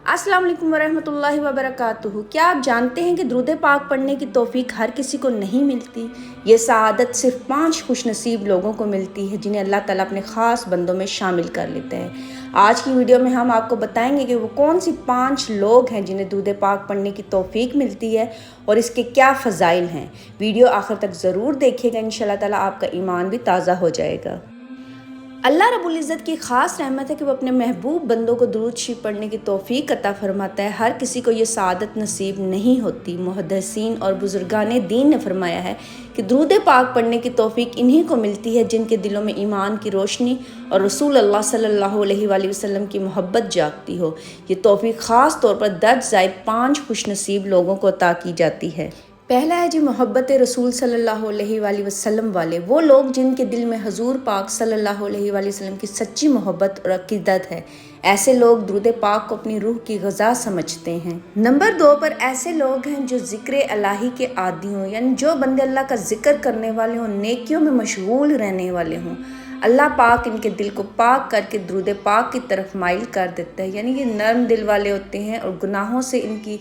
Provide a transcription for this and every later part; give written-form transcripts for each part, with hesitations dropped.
अस्सलाम वालेकुम वरहमतुल्लाहि वबरकातुहू। क्या आप जानते हैं कि दुरूद पाक पढ़ने की तौफीक हर किसी को नहीं मिलती। ये सआदत सिर्फ 5 खुशनसीब लोगों को मिलती है जिन्हें अल्लाह ताला अपने ख़ास बंदों में शामिल कर लेते हैं। आज की वीडियो में हम आपको बताएंगे कि वो कौन सी 5 लोग हैं जिन्हें दुरूद पाक पढ़ने की तौफीक मिलती है और इसके क्या फ़ज़ाइल हैं। वीडियो आखिर तक ज़रूर देखिएगा, इंशाअल्लाह ताला आपका ईमान भी ताज़ा हो जाएगा। अल्लाह रब्बुल इज़्ज़त की ख़ास रहमत है कि वो अपने महबूब बंदों को दुरूद शरीफ पढ़ने की तौफ़ीक अता फ़रमाता है। हर किसी को ये सआदत नसीब नहीं होती। मुहद्दिसीन और बुज़ुर्गाने दीन ने फरमाया है कि दुरूद पाक पढ़ने की तौफ़ीक इन्हीं को मिलती है जिनके दिलों में ईमान की रोशनी और रसूल अल्लाह सल्लल्लाहु अलैहि वसल्लम की मोहब्बत जागती हो। ये तौफ़ीक ख़ास तौर पर दर्ज ज़ायद 5 खुशनसीब लोगों को अता की जाती है। पहला है जी मोहब्बत रसूल सल्लल्लाहु अलैहि वसल्लम वाले, वो लोग जिनके दिल में हजूर पाक सल्लल्लाहु अलैहि वसल्लम की सच्ची मोहब्बत और अकीदत है। ऐसे लोग दुरूद पाक को अपनी रूह की ग़िज़ा समझते हैं। नंबर 2 पर ऐसे लोग हैं जो ज़िक्र इलाही के आदी हों, यानी जो बंदे अल्लाह का ज़िक्र करने वाले हों, नेकियों में मशगूल रहने वाले हों। अल्लाह पाक इनके दिल को पाक करके दुरूद पाक की तरफ माइल कर देता है। यानी ये नरम दिल वाले होते हैं और गुनाहों से इनकी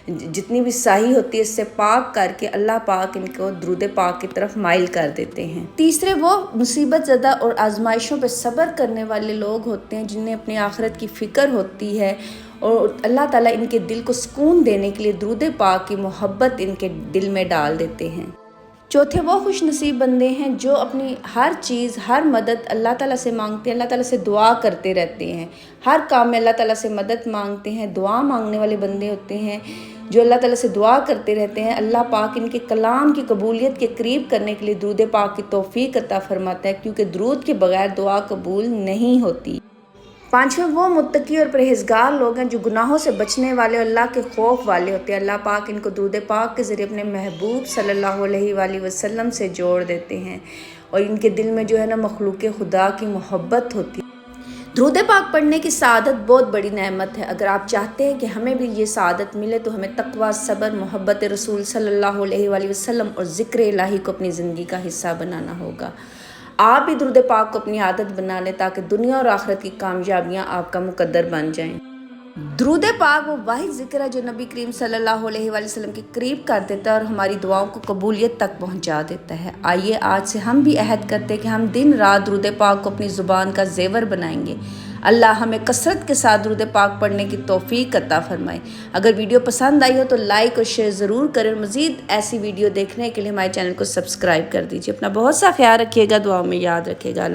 जितनी भी साही होती है इससे पाक करके अल्लाह पाक इनको दुरूद पाक की तरफ माइल कर देते हैं। तीसरे वो मुसीबत ज़दा और आजमाइशों पर सब्र करने वाले लोग होते हैं जिन्हें अपनी आखिरत की फ़िक्र होती है और अल्लाह ताला इनके दिल को सुकून देने के लिए दुरूद पाक की मोहब्बत इनके दिल में डाल देते हैं। चौथे वो खुश नसीब बंदे हैं जो अपनी हर चीज़ हर मदद अल्लाह ताला से मांगते हैं, अल्लाह ताला से दुआ करते रहते हैं। हर काम में अल्लाह ताला से मदद मांगते हैं। दुआ मांगने वाले बंदे होते हैं जो अल्लाह ताला से दुआ करते रहते हैं। अल्लाह पाक इनके कलाम की कबूलियत के करीब करने के लिए दुरूद पाक की तौफ़ीक अता फ़रमाता है, क्योंकि दुरूद के बगैर दुआ कबूल नहीं होती। पांचवें वो मुत्तकी और परहेज़गार लोग हैं जो गुनाहों से बचने वाले और अल्लाह के खौफ वाले होते हैं। अल्लाह पाक इनको दुरूद पाक के ज़रिए अपने महबूब सल्लल्लाहु अलैहि वसल्लम से जोड़ देते हैं और इनके दिल में जो है ना मखलूक खुदा की मोहब्बत होती है। दुरूद पाक पढ़ने की सआदत बहुत बड़ी नेमत है। अगर आप चाहते हैं कि हमें भी ये सआदत मिले तो हमें तक़वा, सब्र, मोहब्बत रसूल सल्लल्लाहु अलैहि वसल्लम और ज़िक्र इलाही को अपनी ज़िंदगी का हिस्सा बनाना होगा। आप भी दुरूद पाक को अपनी आदत बना लें ताकि दुनिया और आखिरत की कामयाबियाँ आपका मुकद्दर बन जाएं। दुरूद पाक वो वाहिद ज़िक्र है जो नबी करीम सल्लल्लाहु अलैहि वसल्लम के करीब कर देता है और हमारी दुआओं को कबूलियत तक पहुंचा देता है। आइए आज से हम भी अहद करते हैं कि हम दिन रात दुरूद पाक को अपनी ज़ुबान का ज़ेवर बनाएंगे। अल्लाह हमें कसरत के साथ दुरूद पाक पढ़ने की तौफ़ीक अता फ़रमाए। अगर वीडियो पसंद आई हो तो लाइक और शेयर ज़रूर करें। मज़ीद ऐसी वीडियो देखने के लिए हमारे चैनल को सब्सक्राइब कर दीजिए। अपना बहुत सा ख्याल रखिएगा, दुआओं में याद रखिएगा।